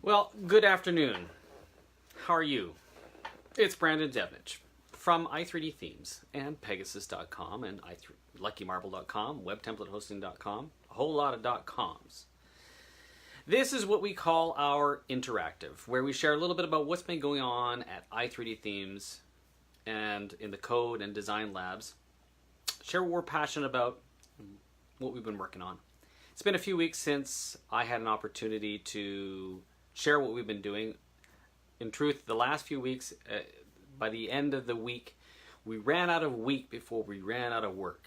Well, good afternoon. How are you? It's Brandon Devnich from i3D Themes and Pegasus.com and LuckyMarble.com, WebTemplateHosting.com, a whole lot of .coms. This is what we call our interactive, where we share a little bit about what's been going on at i3D Themes and in the code and design labs. Share what we're passionate about, what we've been working on. It's been a few weeks since I had an opportunity to share what we've been doing. In truth, the last few weeks, by the end of the week, we ran out of week before we ran out of work.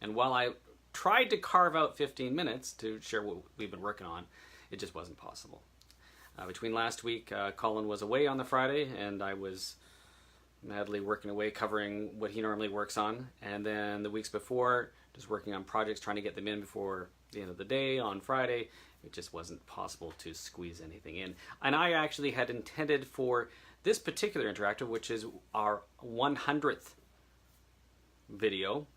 And while I tried to carve out 15 minutes to share what we've been working on, it just wasn't possible. Between last week, Colin was away on the Friday, and I was madly working away covering what he normally works on. And then the weeks before, just working on projects, trying to get them in before the end of the day on Friday. It just wasn't possible to squeeze anything in. And I actually had intended for this particular interactive, which is our 100th video,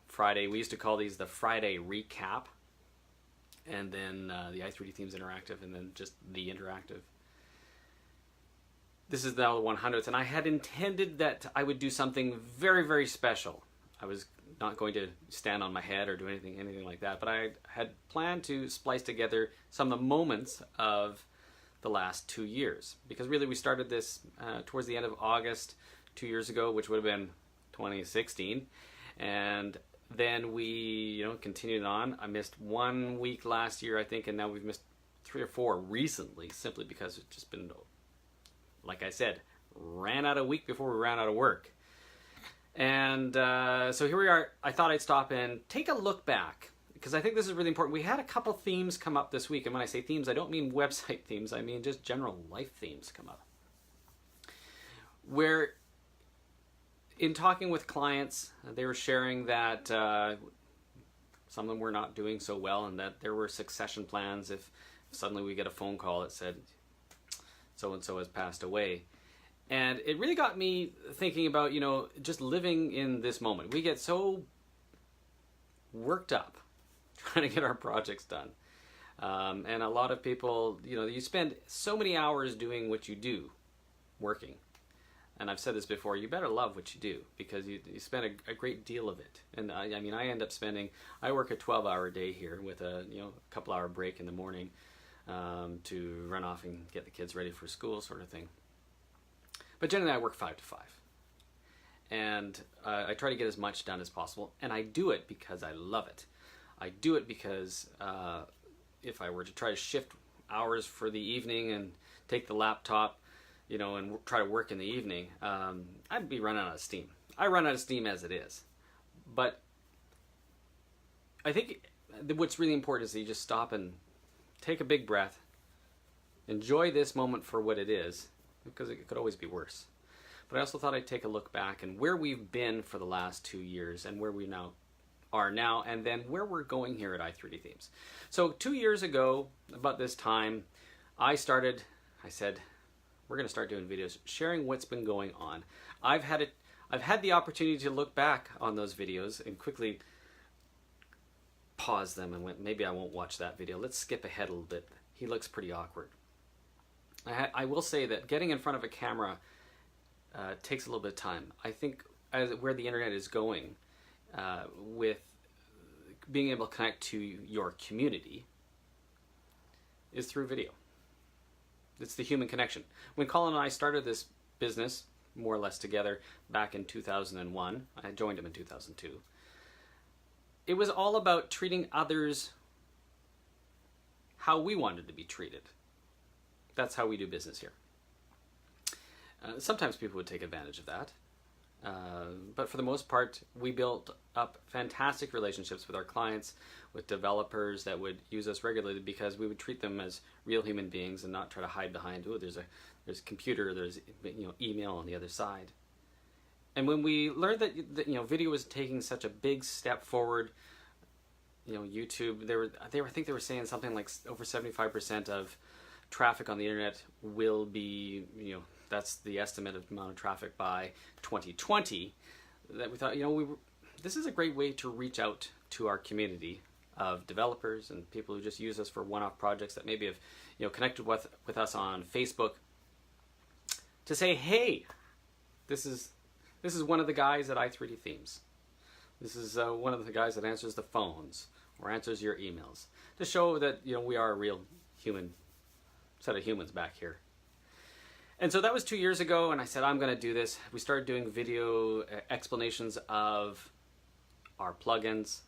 Friday. We used to call these the Friday recap, and then the i3D Themes interactive, and then just the interactive. This is now the 100th, and I had intended that I would do something very, very special. I was not going to stand on my head or do anything like that, but I had planned to splice together some of the moments of the last 2 years, because really we started this towards the end of August 2 years ago, which would have been 2016, and then we continued on. I missed 1 week last year, I think, and now we've missed 3 or 4 recently, simply because it's just been, like I said, ran out of week before we ran out of work. And so here we are. I thought I'd stop and take a look back, because I think this is really important. We had a couple themes come up this week, and when I say themes, I don't mean website themes, I mean just general life themes come up. Where, in talking with clients, they were sharing that some of them were not doing so well, and that there were succession plans if suddenly we get a phone call that said so-and-so has passed away. And it really got me thinking about, just living in this moment. We get so worked up trying to get our projects done. And a lot of people, you spend so many hours doing what you do, working. And I've said this before, you better love what you do, because you spend a great deal of it. And I end up I work a 12-hour day here with a couple-hour break in the morning to run off and get the kids ready for school, sort of thing. But generally I work 5 to 5. And I try to get as much done as possible. And I do it because I love it. I do it because if I were to try to shift hours for the evening and take the laptop, and try to work in the evening, I'd be running out of steam. I run out of steam as it is. But I think what's really important is that you just stop and take a big breath, enjoy this moment for what it is, because it could always be worse. But I also thought I'd take a look back and where we've been for the last 2 years and where we are now, and then where we're going here at i3D Themes. So 2 years ago, about this time, I said, we're going to start doing videos, sharing what's been going on. I've had the opportunity to look back on those videos and quickly pause them and went, maybe I won't watch that video. Let's skip ahead a little bit. He looks pretty awkward. I will say that getting in front of a camera takes a little bit of time. I think where the internet is going with being able to connect to your community is through video. It's the human connection. When Colin and I started this business, more or less together, back in 2001, I joined him in 2002, it was all about treating others how we wanted to be treated. That's how we do business here. Sometimes people would take advantage of that. But for the most part, we built up fantastic relationships with our clients, with developers that would use us regularly, because we would treat them as real human beings and not try to hide behind, oh, there's a computer, there's email on the other side. And when we learned that video was taking such a big step forward, YouTube, I think they were saying something like over 75% of traffic on the internet will be, that's the estimate of amount of traffic by 2020, that we thought, this is a great way to reach out to our community of developers and people who just use us for one-off projects that maybe have connected with us on Facebook to say, hey, this is one of the guys at i3D Themes. This is one of the guys that answers the phones or answers your emails, to show that we are a real human set of humans back here. And so that was 2 years ago, and I said, I'm going to do this. We started doing video explanations of our plugins,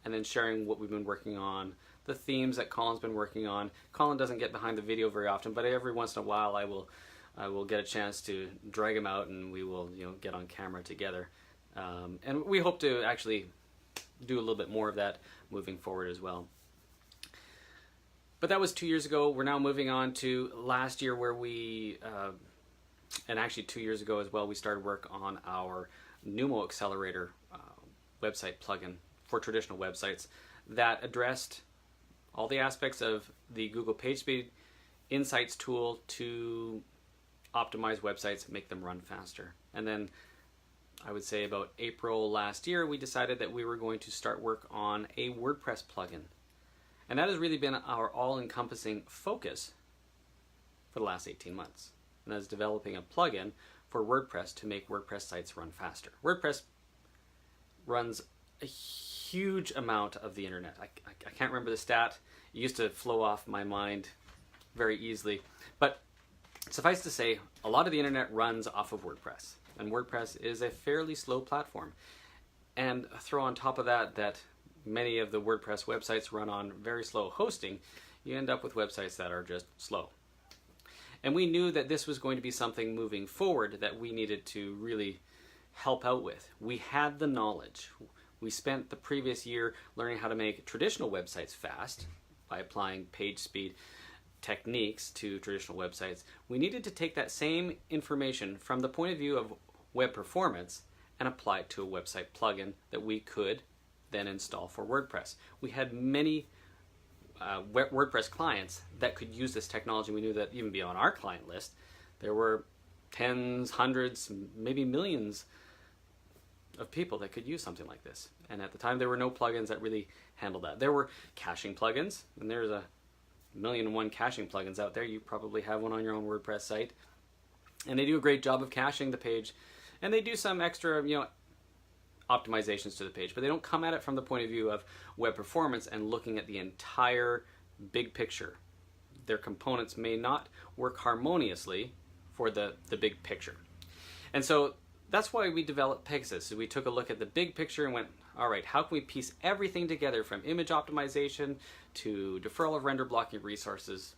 and then sharing what we've been working on, the themes that Colin's been working on. Colin doesn't get behind the video very often, but every once in a while I will get a chance to drag him out, and we will get on camera together. And we hope to actually do a little bit more of that moving forward as well. But that was 2 years ago. We're now moving on to last year, where we, and actually 2 years ago as well, we started work on our Numo Accelerator website plugin for traditional websites that addressed all the aspects of the Google PageSpeed Insights tool to optimize websites, make them run faster. And then I would say about April last year, we decided that we were going to start work on a WordPress plugin. And that has really been our all-encompassing focus for the last 18 months. And that is developing a plugin for WordPress to make WordPress sites run faster. WordPress runs a huge amount of the internet. I can't remember the stat. It used to flow off my mind very easily. But suffice to say, a lot of the internet runs off of WordPress. And WordPress is a fairly slow platform. And throw on top of that many of the WordPress websites run on very slow hosting, you end up with websites that are just slow. And we knew that this was going to be something moving forward that we needed to really help out with. We had the knowledge. We spent the previous year learning how to make traditional websites fast by applying page speed techniques to traditional websites. We needed to take that same information from the point of view of web performance and apply it to a website plugin that we could then install for WordPress. We had many WordPress clients that could use this technology. We knew that even beyond our client list, there were tens, hundreds, maybe millions of people that could use something like this. And at the time, there were no plugins that really handled that. There were caching plugins, and there's a 1,000,001 caching plugins out there. You probably have one on your own WordPress site. And they do a great job of caching the page. And they do some extra, optimizations to the page, but they don't come at it from the point of view of web performance and looking at the entire big picture. Their components may not work harmoniously for the big picture. And so that's why we developed Pegasus. So we took a look at the big picture and went, all right, how can we piece everything together, from image optimization to deferral of render blocking resources,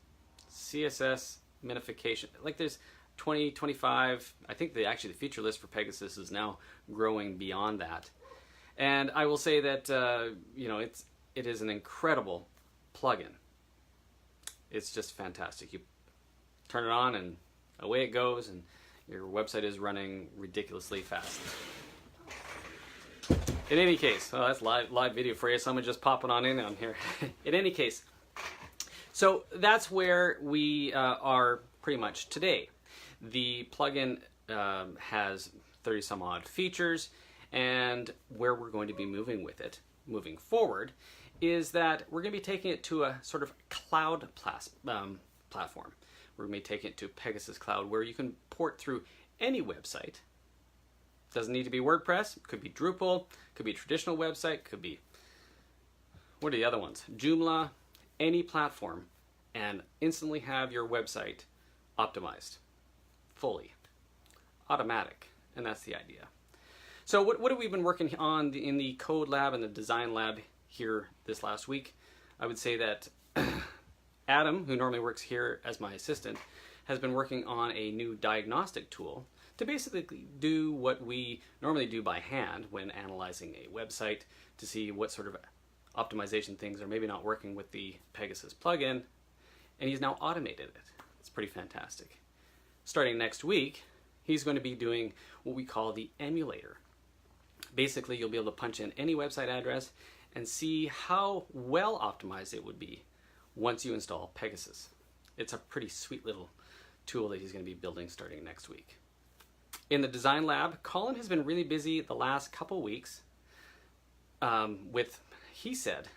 CSS minification. Like there's 20, 25, I think actually the feature list for Pegasus is now growing beyond that. And I will say that, it is an incredible plugin. It's just fantastic. You turn it on and away it goes, and your website is running ridiculously fast. In any case, that's live video for you. Someone just popping on in on here. In any case, so that's where we are pretty much today. The plugin has 30 some odd features, and where we're going to be moving with it moving forward is that we're going to be taking it to a sort of cloud platform. We're going to be taking it to Pegasus Cloud, where you can port through any website. Doesn't need to be WordPress, could be Drupal, could be a traditional website, could be, what are the other ones? Joomla, any platform, and instantly have your website optimized. Fully automatic, and that's the idea. So what have we been working on in the code lab and the design lab here this last week? I would say that Adam, who normally works here as my assistant, has been working on a new diagnostic tool to basically do what we normally do by hand when analyzing a website, to see what sort of optimization things are maybe not working with the Pegasus plugin, and he's now automated it. It's pretty fantastic. Starting next week, he's going to be doing what we call the emulator. Basically, you'll be able to punch in any website address and see how well optimized it would be once you install Pegasus. It's a pretty sweet little tool that he's going to be building starting next week. In the design lab, Colin has been really busy the last couple weeks he said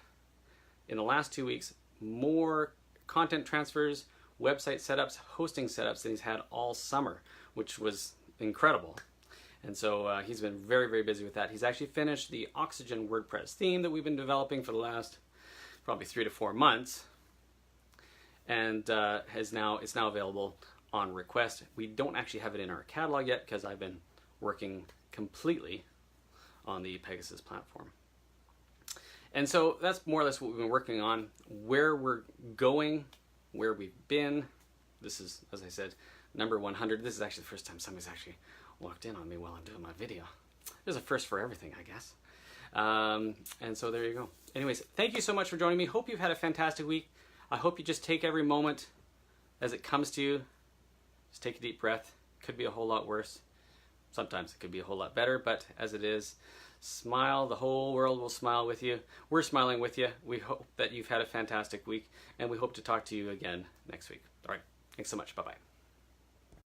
in the last 2 weeks, more content transfers, website setups, hosting setups than he's had all summer, which was incredible. And so he's been very, very busy with that. He's actually finished the Oxygen WordPress theme that we've been developing for the last probably 3 to 4 months, and it's now available on request. We don't actually have it in our catalog yet because I've been working completely on the Pegasus platform. And so that's more or less what we've been working on, where we're going, where we've been. This is, as I said, number 100. This is actually the first time somebody's actually walked in on me while I'm doing my video. There's a first for everything, I guess. And so there you go. Anyways, thank you so much for joining me. Hope you've had a fantastic week. I hope you just take every moment as it comes to you. Just take a deep breath. Could be a whole lot worse. Sometimes it could be a whole lot better, but as it is, smile. The whole world will smile with you. We're smiling with you. We hope that you've had a fantastic week, and we hope to talk to you again next week. All right. Thanks so much. Bye-bye.